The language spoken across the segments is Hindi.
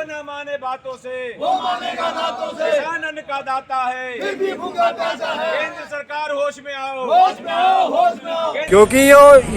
न माने बातों से, वो मानेगा दांतों से। किसान अन्न का दाता है, फिर भी भूखा प्यासा है। केंद्र सरकार होश में आओ, होश में आओ, होश में आओ। क्योंकि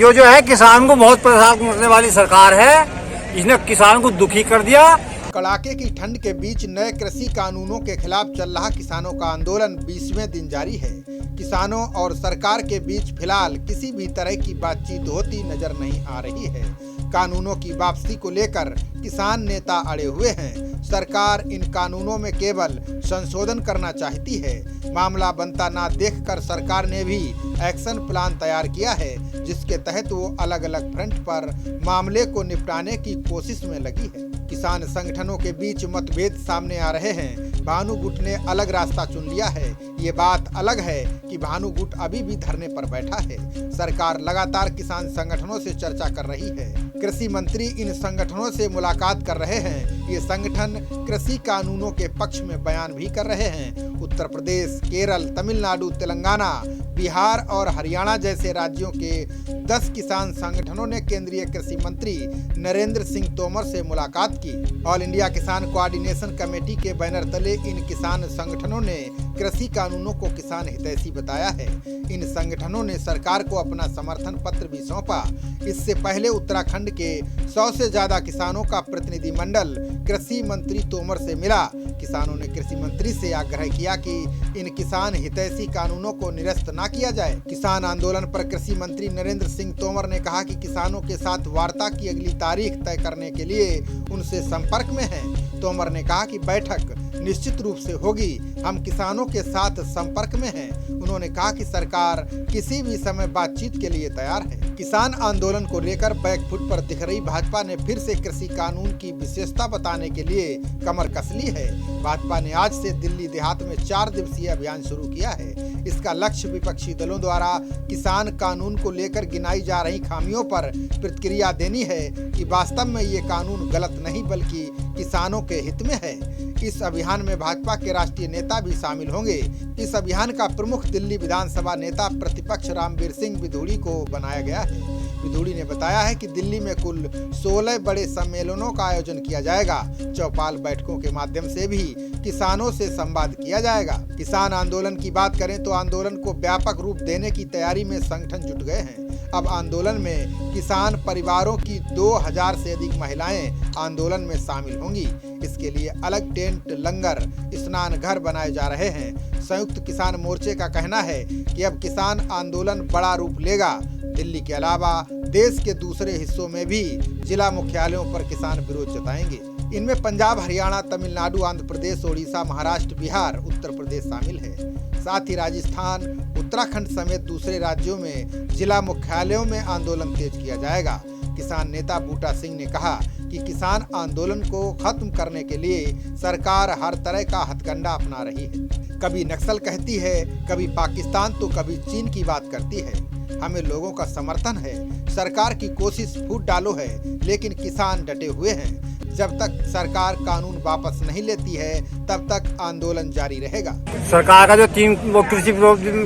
यो जो है किसान को बहुत परेशान करने वाली सरकार है। इसने किसान को दुखी कर दिया। कड़ाके की ठंड के बीच नए कृषि कानूनों के खिलाफ चल रहा किसानों का आंदोलन 20वें दिन जारी है। किसानों और सरकार के बीच फिलहाल किसी भी तरह की बातचीत होती नजर नहीं आ रही है। कानूनों की वापसी को लेकर किसान नेता अड़े हुए हैं। सरकार इन कानूनों में केवल संशोधन करना चाहती है। मामला बनता ना देखकर सरकार ने भी एक्शन प्लान तैयार किया है, जिसके तहत वो अलग अलग फ्रंट पर मामले को निपटाने की कोशिश में लगी है। किसान संगठनों के बीच मतभेद सामने आ रहे हैं। भानु गुट ने अलग रास्ता चुन लिया है। ये बात अलग है कि भानु गुट अभी भी धरने पर बैठा है। सरकार लगातार किसान संगठनों से चर्चा कर रही है। कृषि मंत्री इन संगठनों से मुलाकात कर रहे हैं। ये संगठन कृषि कानूनों के पक्ष में बयान भी कर रहे हैं। उत्तर प्रदेश, केरल, तमिलनाडु, तेलंगाना, बिहार और हरियाणा जैसे राज्यों के 10 किसान संगठनों ने केंद्रीय कृषि मंत्री नरेंद्र सिंह तोमर से मुलाकात की। ऑल इंडिया किसान कोऑर्डिनेशन कमेटी के बैनर तले इन किसान संगठनों ने कृषि कानूनों को किसान हितैषी बताया है। इन संगठनों ने सरकार को अपना समर्थन पत्र भी सौंपा। इससे पहले उत्तराखंड के 100 से ज्यादा किसानों का प्रतिनिधिमंडल कृषि मंत्री तोमर से मिला। किसानों ने कृषि मंत्री से आग्रह किया कि इन किसान हितैषी कानूनों को निरस्त न किया जाए। किसान आंदोलन पर कृषि मंत्री नरेंद्र सिंह तोमर ने कहा कि किसानों के साथ वार्ता की अगली तारीख तय करने के लिए उनसे संपर्क में हैं। तोमर ने कहा कि बैठक निश्चित रूप से होगी। हम किसानों के साथ संपर्क में हैं। उन्होंने कहा कि सरकार किसी भी समय बातचीत के लिए तैयार है। किसान आंदोलन को लेकर बैकफुट पर दिख रही भाजपा ने फिर से कृषि कानून की विशेषता बताने के लिए कमर कस ली है। भाजपा ने आज से दिल्ली देहात में 4 दिवसीय अभियान शुरू किया है। इसका लक्ष्य विपक्षी दलों द्वारा किसान कानून को लेकर गिनाई जा रही खामियों पर प्रतिक्रिया देनी है कि वास्तव में ये कानून गलत नहीं बल्कि किसानों के हित में है। इस अभियान में भाजपा के राष्ट्रीय नेता भी शामिल होंगे। इस अभियान का प्रमुख दिल्ली विधानसभा नेता प्रतिपक्ष रामवीर सिंह विधूड़ी को बनाया गया है। विधूड़ी ने बताया है कि दिल्ली में कुल 16 बड़े सम्मेलनों का आयोजन किया जाएगा। चौपाल बैठकों के माध्यम से भी किसानों से संवाद किया जाएगा। किसान आंदोलन की बात करें तो आंदोलन को व्यापक रूप देने की तैयारी में संगठन जुट गए हैं। अब आंदोलन में किसान परिवारों की 2000 से अधिक महिलाएं आंदोलन में शामिल होंगी। इसके लिए अलग टेंट, लंगर, स्नान घर बनाए जा रहे हैं। संयुक्त किसान मोर्चे का कहना है कि अब किसान आंदोलन बड़ा रूप लेगा। दिल्ली के अलावा देश के दूसरे हिस्सों में भी जिला मुख्यालयों पर किसान विरोध जताएंगे। इनमें पंजाब, हरियाणा, तमिलनाडु, आंध्र प्रदेश, ओडिशा, महाराष्ट्र, बिहार, उत्तर प्रदेश शामिल है। साथ ही राजस्थान, उत्तराखंड समेत दूसरे राज्यों में जिला मुख्यालयों में आंदोलन तेज किया जाएगा। किसान नेता बूटा सिंह ने कहा कि किसान आंदोलन को खत्म करने के लिए सरकार हर तरह का हथकंडा अपना रही है। कभी नक्सल कहती है, कभी पाकिस्तान तो कभी चीन की बात करती है। हमें लोगों का समर्थन है। सरकार की कोशिश फूट डालो है, लेकिन किसान डटे हुए हैं। जब तक सरकार कानून वापस नहीं लेती है तब तक आंदोलन जारी रहेगा। सरकार का जो 3 कृषि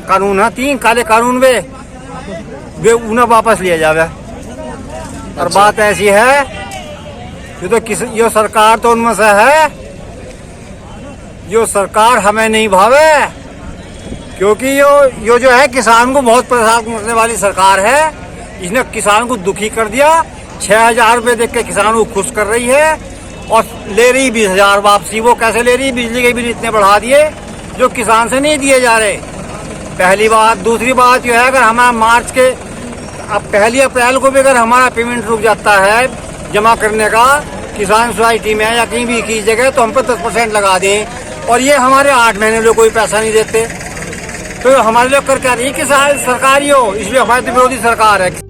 कानून है, 3 काले कानून वे उन्हें वापस लिया जावे। और बात ऐसी है, ये सरकार तो उनमें से है, ये सरकार हमें नहीं भावे, क्योंकि यो जो है किसान को बहुत परेशान करने वाली सरकार है। इसने किसान को दुखी कर दिया। 6000 रुपये देख के किसान को खुश कर रही है और ले रही 20,000 वापसी। वो कैसे ले रही? बिजली के बिल इतने बढ़ा दिए जो किसान से नहीं दिए जा रहे। पहली बात। दूसरी बात यह है, अगर हमारा मार्च के अब 1 अप्रैल को भी अगर हमारा पेमेंट रुक जाता है जमा करने का किसान सोसाइटी में या कहीं भी की जगह, तो हम पर 10% लगा दें और ये हमारे 8 महीने में कोई पैसा नहीं देते। तो हमारे लोग कर क्या रही है किसान सरकारी हो, इसलिए हमारी विरोधी सरकार है।